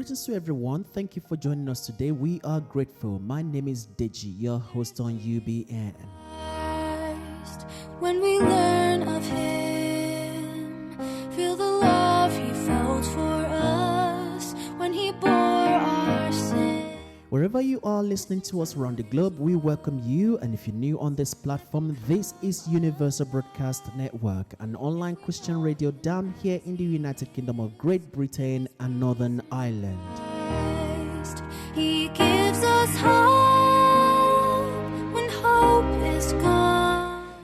Greetings to everyone. Thank you for joining us today. We are grateful. My name is Deji, your host on UBN. When we learn of him, feel the love he felt for us when he bore our sin. Wherever you are listening to us around the globe, we welcome you. And if you're new on this platform, this is Universal Broadcast Network, an online Christian radio down here in the United Kingdom of Great Britain and Northern Ireland. He gives us hope when hope is gone.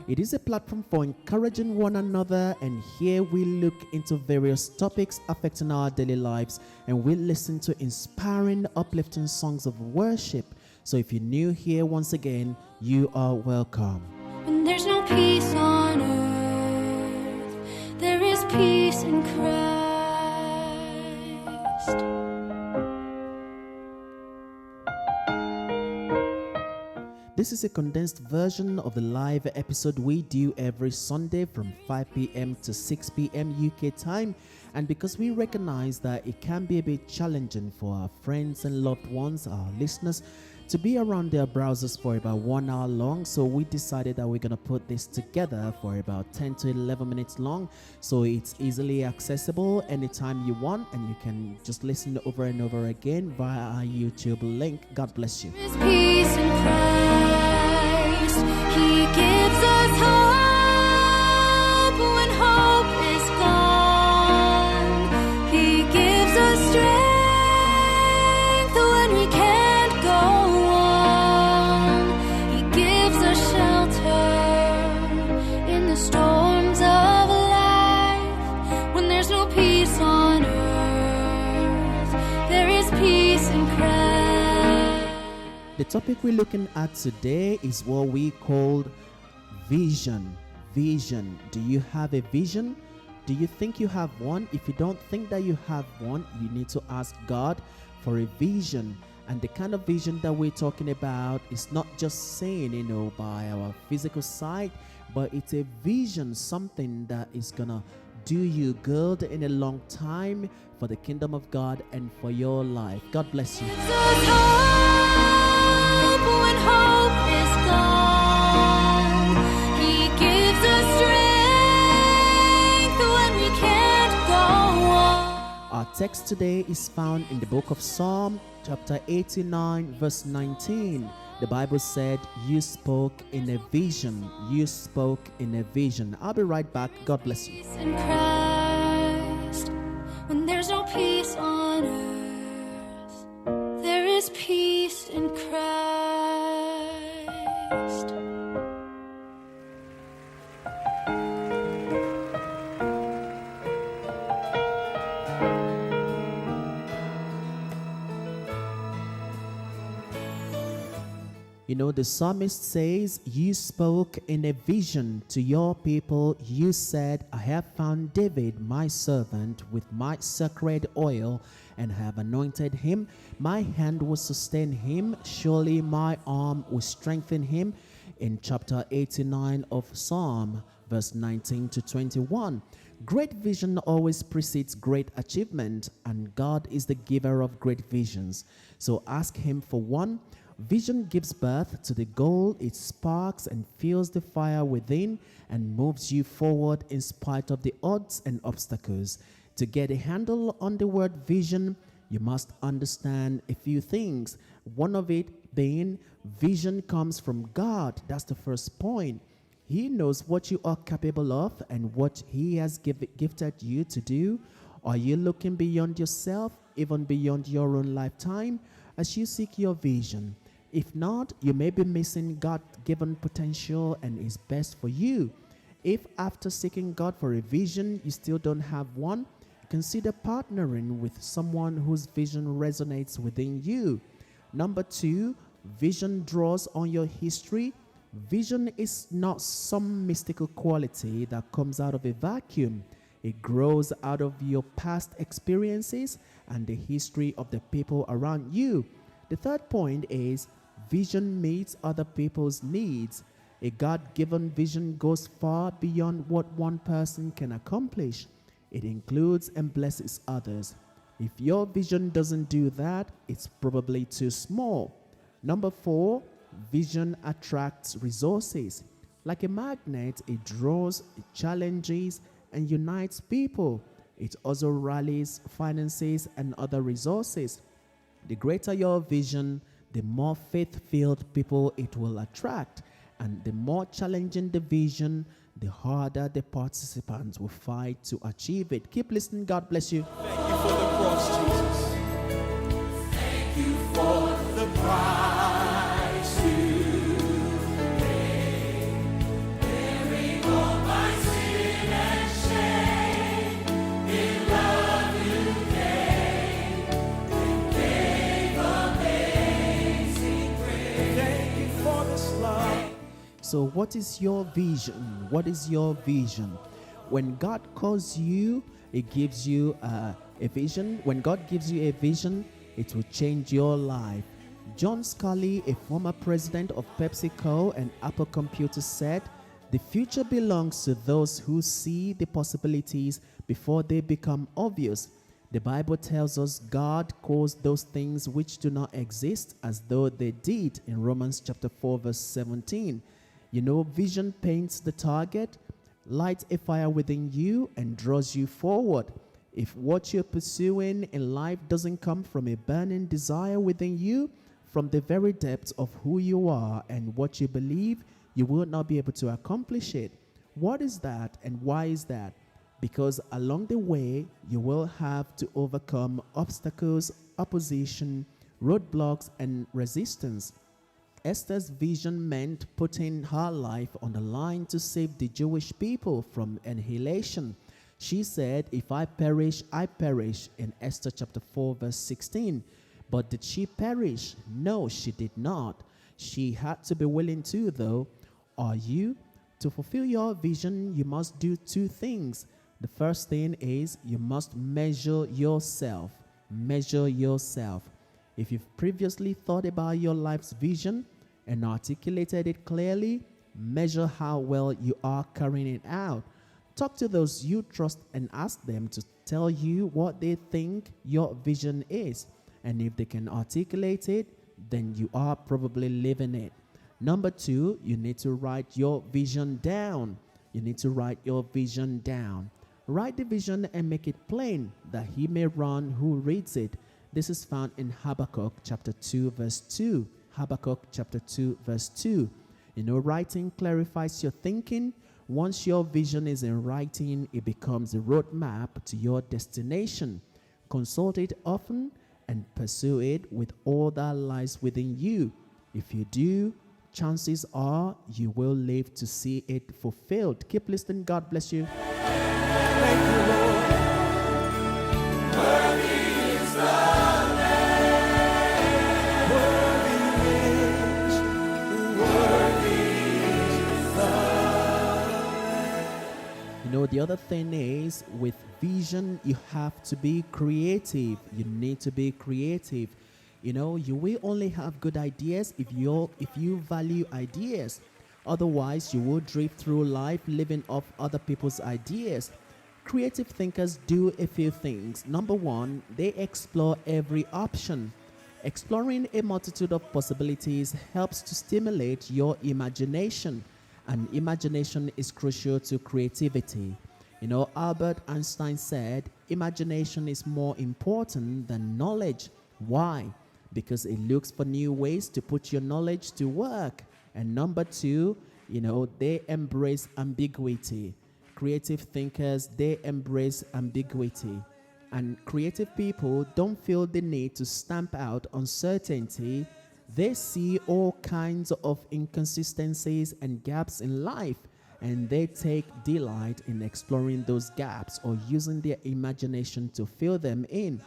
It is a platform for encouraging one another, and here we look into various topics affecting our daily lives, and we listen to inspiring, uplifting songs of worship. So if you're new here, once again, you are welcome. When there's no peace on earth, there is peace in Christ. This is a condensed version of the live episode we do every Sunday from 5 p.m. to 6 p.m. UK time. And because we recognize that it can be a bit challenging for our friends and loved ones, our listeners, to be around their browsers for about 1 hour long, so we decided that we're going to put this together for about 10 to 11 minutes long, so it's easily accessible anytime you want, and you can just listen over and over again via our YouTube link. God bless you. There is peace in Christ. He gives us hope when hope is gone. He gives us strength when we can't go on. He gives us shelter in the storms of life. When there's no peace on earth, there is peace in Christ. The topic we're looking at today is what we called vision. Vision. Do you have a vision? Do you think you have one? If you don't think that you have one, you need to ask God for a vision. And the kind of vision that we're talking about is not just saying, by our physical sight, but it's a vision, something that is gonna do you good in a long time for the kingdom of God and for your life. God bless you. Gives us hope when hope is gone. He gives us strength when we can't go on. Our text today is found in the book of Psalm, chapter 89, verse 19. The Bible said, "You spoke in a vision. You spoke in a vision." I'll be right back. God bless you. Peace in Christ. When there's no peace on earth, there is peace in Christ. The psalmist says, "You spoke in a vision to your people. You said, I have found David, my servant, with my sacred oil, and have anointed him. My hand will sustain him. Surely my arm will strengthen him." In chapter 89 of Psalm, verse 19 to 21. Great vision always precedes great achievement, and God is the giver of great visions. So ask him for one. Vision gives birth to the goal. It sparks and fuels the fire within and moves you forward in spite of the odds and obstacles. To get a handle on the word vision, you must understand a few things. One of it being vision comes from God. That's the first point. He knows what you are capable of and what he has gifted you to do. Are you looking beyond yourself, even beyond your own lifetime, as you seek your vision? If not, you may be missing God-given potential and is best for you. If after seeking God for a vision, you still don't have one, consider partnering with someone whose vision resonates within you. Number 2, vision draws on your history. Vision is not some mystical quality that comes out of a vacuum. It grows out of your past experiences and the history of the people around you. The third point is vision meets other people's needs. A God-given vision goes far beyond what one person can accomplish. It includes and blesses others. If your vision doesn't do that, it's probably too small. Number 4, vision attracts resources. Like a magnet, it draws, it challenges, and unites people. It also rallies finances and other resources. The greater your vision, the more faith-filled people it will attract. And the more challenging the vision, the harder the participants will fight to achieve it. Keep listening. God bless you. Thank you for the cross, Jesus. Thank you for the price you paid, bearing all my sin and shame. In love you gave, and gave amazing grace. Thank you for this love. So what is your vision? What is your vision? When God calls you, it gives you a vision. When God gives you a vision, it will change your life. John Scully, a former president of PepsiCo and Apple Computers, said, "The future belongs to those who see the possibilities before they become obvious." The Bible tells us God calls those things which do not exist as though they did in Romans chapter 4 verse 17. You know, vision paints the target, lights a fire within you, and draws you forward. If what you're pursuing in life doesn't come from a burning desire within you, from the very depths of who you are and what you believe, you will not be able to accomplish it. What is that and why is that? Because along the way, you will have to overcome obstacles, opposition, roadblocks, and resistance. Esther's vision meant putting her life on the line to save the Jewish people from annihilation. She said, "If I perish, I perish," in Esther chapter 4 verse 16. But did she perish? No, she did not. She had to be willing to, though. Are you? To fulfill your vision, you must do 2 things. The first thing is you must measure yourself. Measure yourself. If you've previously thought about your life's vision and articulated it clearly, measure how well you are carrying it out. Talk to those you trust and ask them to tell you what they think your vision is. And if they can articulate it, then you are probably living it. Number 2, you need to write your vision down. You need to write your vision down. Write the vision and make it plain that he may run who reads it. This is found in Habakkuk chapter 2 verse 2. Habakkuk chapter 2 verse 2. You know, writing clarifies your thinking. Once your vision is in writing, it becomes a roadmap to your destination. Consult it often and pursue it with all that lies within you. If you do, chances are you will live to see it fulfilled. Keep listening. God bless you. Thank you, Lord. Worthy is the Lamb. Worthy is the Lamb. You know, the other thing is, with vision, you have to be creative. You need to be creative. You know, you will only have good ideas if you value ideas. Otherwise, you will drift through life living off other people's ideas. Creative thinkers do a few things. Number 1, they explore every option. Exploring a multitude of possibilities helps to stimulate your imagination, and imagination is crucial to creativity. You know, Albert Einstein said, "Imagination is more important than knowledge." Why? Because it looks for new ways to put your knowledge to work. And number 2, you know, they embrace ambiguity. Creative thinkers, they embrace ambiguity. And creative people don't feel the need to stamp out uncertainty. They see all kinds of inconsistencies and gaps in life, and they take delight in exploring those gaps or using their imagination to fill them in.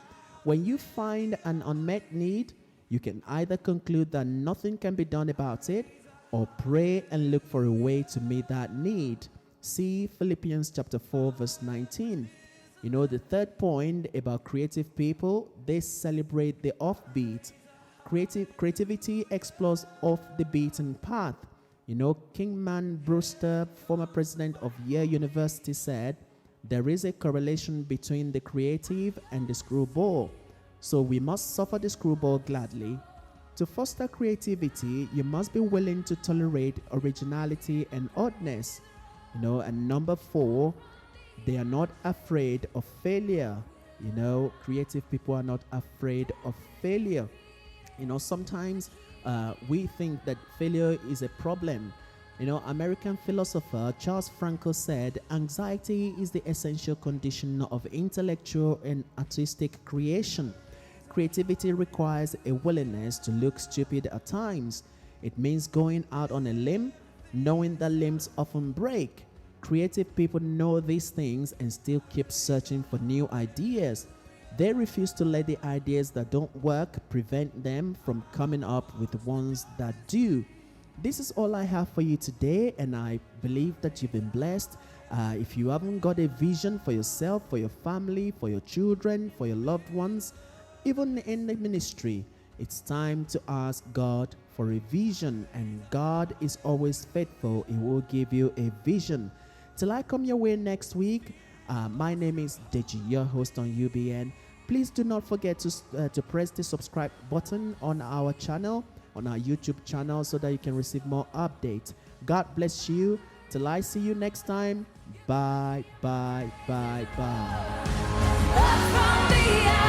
When you find an unmet need, you can either conclude that nothing can be done about it, or pray and look for a way to meet that need. See Philippians chapter 4 verse 19. You know, the third point about creative people, they celebrate the offbeat. Creativity explores off the beaten path. You know, Kingman Brewster, former president of Yale University, said, There is a correlation between the creative and the screwball. So we must suffer the screwball gladly. To foster creativity, you must be willing to tolerate originality and oddness. And number 4, they are not afraid of failure. Creative people are not afraid of failure. Sometimes we think that failure is a problem. American philosopher Charles Franco said, anxiety is the essential condition of intellectual and artistic creation. Creativity requires a willingness to look stupid at times. It means going out on a limb, knowing that limbs often break. Creative people know these things and still keep searching for new ideas. They refuse to let the ideas that don't work prevent them from coming up with ones that do. This is all I have for you today, and I believe that you've been blessed. If you haven't got a vision for yourself, for your family, for your children, for your loved ones, even in the ministry, it's time to ask God for a vision, and God is always faithful. He will give you a vision. Till I come your way next week, my name is Deji, your host on UBN. Please do not forget to press the subscribe button on our channel, on our YouTube channel, so that you can receive more updates. God bless you. Till I see you next time. Bye, bye, bye, bye. Up from the